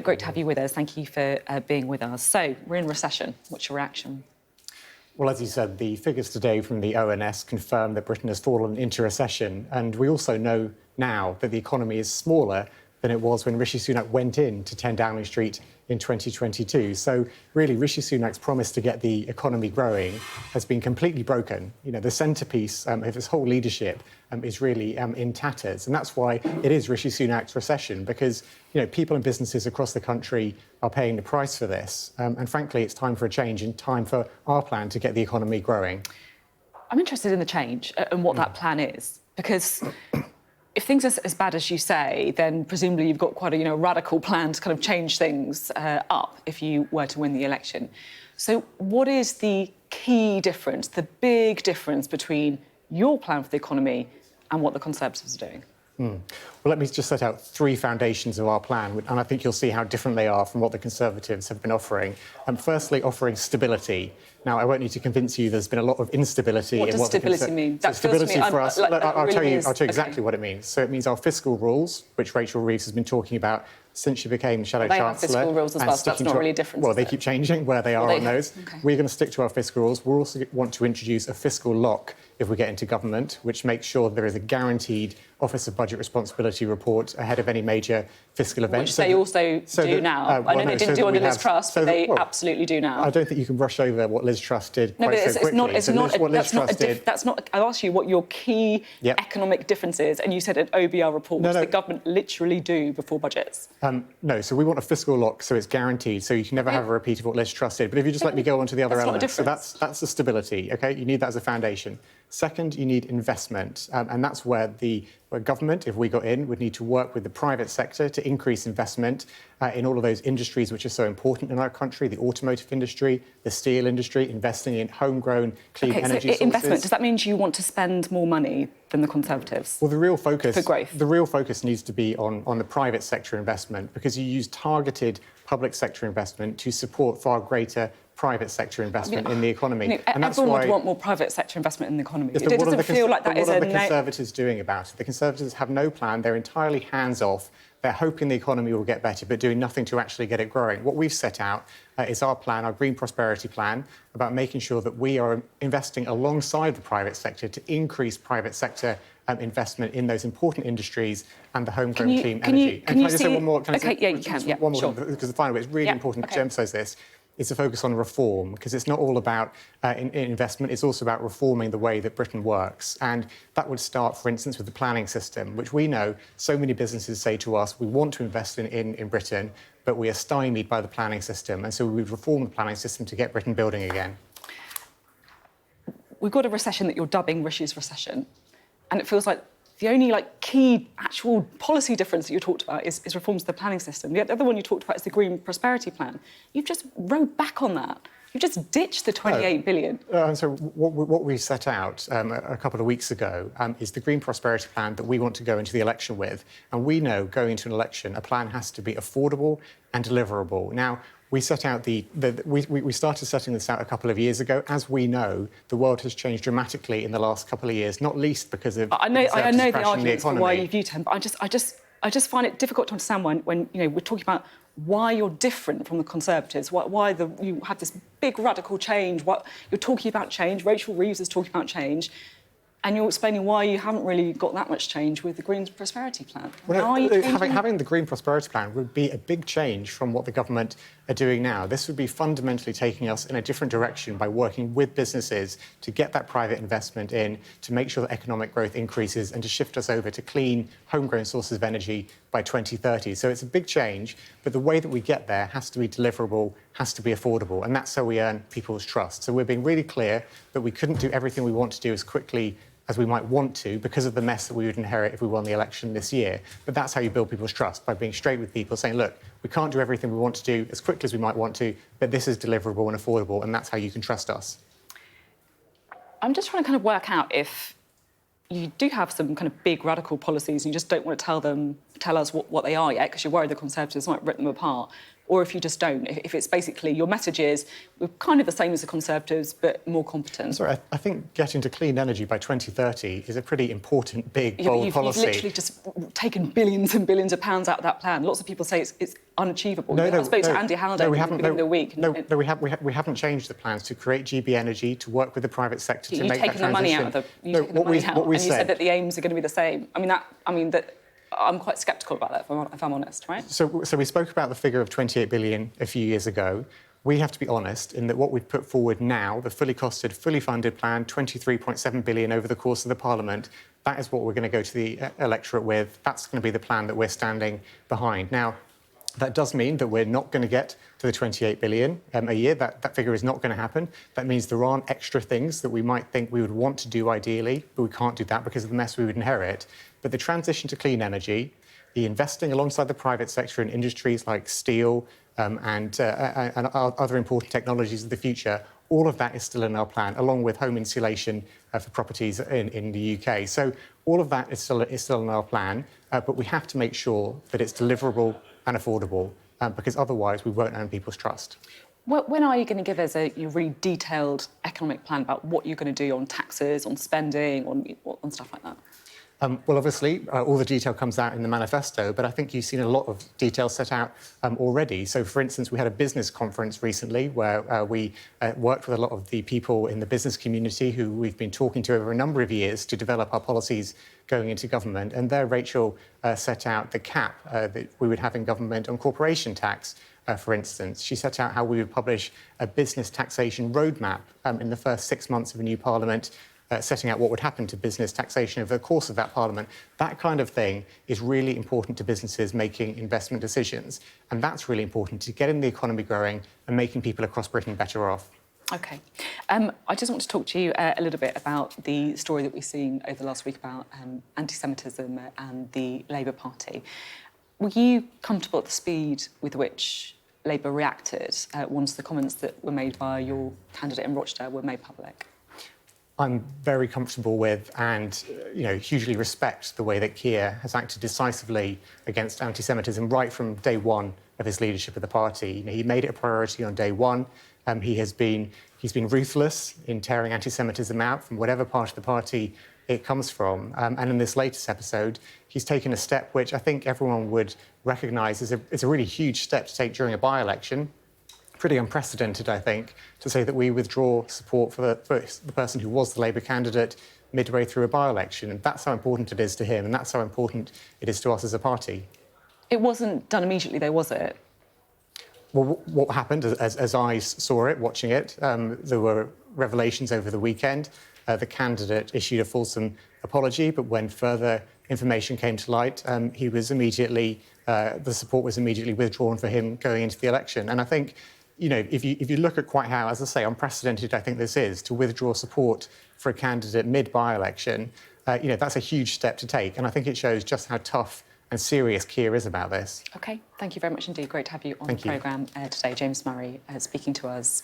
great to have you with us. Thank you for being with us. So, we're in recession. What's your reaction? Well, as you said, the figures today from the ONS confirm that Britain has fallen into recession. And we also know now that the economy is smaller than it was when Rishi Sunak went in to 10 Downing Street in 2022. So really, Rishi Sunak's promise to get the economy growing has been completely broken. You know, the centrepiece of his whole leadership is really in tatters. And that's why it is Rishi Sunak's recession, because, you know, people and businesses across the country are paying the price for this. And frankly, it's time for a change and time for our plan to get the economy growing. I'm interested in the change and what that plan is, because if things are as bad as you say, then presumably you've got quite a radical plan to kind of change things up if you were to win the election. So what is the key difference, the big difference between your plan for the economy and what the Conservatives are doing? Well, let me just set out three foundations of our plan, and I think you'll see how different they are from what the Conservatives have been offering. Firstly, offering stability. Now, I won't need to convince you there's been a lot of instability. What does stability mean? So stability for us, I'll tell you exactly what it means. So it means our fiscal rules, which Rachel Reeves has been talking about since she became Shadow Chancellor. They have fiscal rules as well, so that's not really a difference. Well, they keep changing where they are on those. Okay. We're going to stick to our fiscal rules. We also want to introduce a fiscal lock if we get into government, which makes sure there is a guaranteed Office of Budget Responsibility report ahead of any major fiscal event. Which they also do now. I know they didn't do under Liz Truss, but they absolutely do now. I don't think you can brush over what Liz Truss did quite so quickly. That's not. I asked you what your key economic difference is, and you said an OBR report, which the government literally do before budgets. No, so we want a fiscal lock, so it's guaranteed, so you can never have a repeat of what Liz Truss did. But if you just let me go on to the other elements, so that's the stability. OK, you need that as a foundation. Second, you need investment, and that's where the government, if we got in, would need to work with the private sector to increase investment in all of those industries which are so important in our country, the automotive industry, the steel industry, investing in homegrown clean energy sources. Investment, does that mean you want to spend more money than the Conservatives? Well, the real focus for growth. The real focus needs to be on the private sector investment, because you use targeted public sector investment to support far greater private sector investment in the economy. And that's everyone would want more private sector investment in the economy. It doesn't feel like that is what are the Conservatives doing about it? The Conservatives have no plan. They're entirely hands-off. They're hoping the economy will get better, but doing nothing to actually get it growing. What we've set out is our plan, our Green Prosperity Plan, about making sure that we are investing alongside the private sector to increase private sector investment in those important industries and the homegrown clean energy. Can I just say one more? OK, yeah, you can. One more, because the final bit is really important to emphasise this. Is to focus on reform, because it's not all about investment, it's also about reforming the way that Britain works. And that would start, for instance, with the planning system, which we know so many businesses say to us, we want to invest in Britain, but we are stymied by the planning system. And so we would reform the planning system to get Britain building again. We've got a recession that you're dubbing Rishi's recession. And it feels like the only key actual policy difference that you talked about is reforms to the planning system. The other one you talked about is the Green Prosperity Plan. You've just rode back on that. You've just ditched the 28 billion. So what we set out a couple of weeks ago is the Green Prosperity Plan that we want to go into the election with. And we know going into an election, a plan has to be affordable and deliverable. Now, we set out we started setting this out a couple of years ago. As we know, the world has changed dramatically in the last couple of years, not least because of I know the arguments for why you've used him, but I just find it difficult to understand when we're talking about why you're different from the Conservatives, why you have this big radical change. You're talking about change. Rachel Reeves is talking about change. And you're explaining why you haven't really got that much change with the Green Prosperity Plan. Well, having the Green Prosperity Plan would be a big change from what the government are doing now. This would be fundamentally taking us in a different direction by working with businesses to get that private investment in, to make sure that economic growth increases and to shift us over to clean, homegrown sources of energy by 2030. So it's a big change, but the way that we get there has to be deliverable, has to be affordable, and that's how we earn people's trust. So we're being really clear that we couldn't do everything we want to do as quickly as we might want to because of the mess that we would inherit if we won the election this year. But that's how you build people's trust, by being straight with people, saying, look, we can't do everything we want to do as quickly as we might want to, but this is deliverable and affordable, and that's how you can trust us. I'm just trying to kind of work out if you do have some kind of big radical policies and you just don't want to tell us what they are yet because you're worried the Conservatives might rip them apart. or if you just don't. If it's basically your message is we're kind of the same as the Conservatives, but more competent. Sorry, I think getting to clean energy by 2030 is a pretty important, big, bold policy. You've literally just taken billions and billions of pounds out of that plan. Lots of people say it's unachievable. I spoke to Andy Halliday at the beginning of the week. We haven't changed the plans to create GB Energy, to work with the private sector to make that transition. You've taken the money out of and you said that the aims are going to be the same. I'm quite sceptical about that, if I'm honest, right? So we spoke about the figure of 28 billion a few years ago. We have to be honest in that what we've put forward now, the fully costed, fully funded plan, 23.7 billion over the course of the Parliament, that is what we're going to go to the electorate with. That's going to be the plan that we're standing behind. Now, that does mean that we're not going to get to the 28 billion a year. That figure is not going to happen. That means there aren't extra things that we might think we would want to do ideally, but we can't do that because of the mess we would inherit. But the transition to clean energy, the investing alongside the private sector in industries like steel and other important technologies of the future, all of that is still in our plan, along with home insulation for properties in the UK. So all of that is still in our plan, but we have to make sure that it's deliverable and affordable, because otherwise we won't earn people's trust. When are you going to give us a really detailed economic plan about what you're going to do on taxes, on spending, on stuff like that? Well, obviously, all the detail comes out in the manifesto, but I think you've seen a lot of detail set out already. So, for instance, we had a business conference recently where we worked with a lot of the people in the business community who we've been talking to over a number of years to develop our policies going into government. And there, Rachel set out the cap that we would have in government on corporation tax. For instance, she set out how we would publish a business taxation roadmap in the first 6 months of a new parliament, setting out what would happen to business taxation over the course of that parliament. That kind of thing is really important to businesses making investment decisions. And that's really important to getting the economy growing and making people across Britain better off. OK. I just want to talk to you a little bit about the story that we've seen over the last week about anti-Semitism and the Labour Party. Were you comfortable at the speed with which Labour reacted once the comments that were made by your candidate in Rochdale were made public? I'm very comfortable with and hugely respect the way that Keir has acted decisively against anti-Semitism right from day one of his leadership of the party. He made it a priority on day one. He's been ruthless in tearing anti-Semitism out from whatever part of the party it comes from. And in this latest episode, he's taken a step which I think everyone would recognise as a really huge step to take during a by-election. Pretty unprecedented, I think, to say that we withdraw support for the person who was the Labour candidate midway through a by-election. And that's how important it is to him, and that's how important it is to us as a party. It wasn't done immediately, though, was it? Well, what happened, as I saw it, watching it, there were revelations over the weekend. The candidate issued a fulsome apology, but when further information came to light, the support was immediately withdrawn for him going into the election. And I think, if you look at quite how, as I say, unprecedented I think this is, to withdraw support for a candidate mid-by-election, that's a huge step to take. And I think it shows just how tough and serious Keir is about this. OK, thank you very much indeed. Great to have you on the programme today. James Murray speaking to us.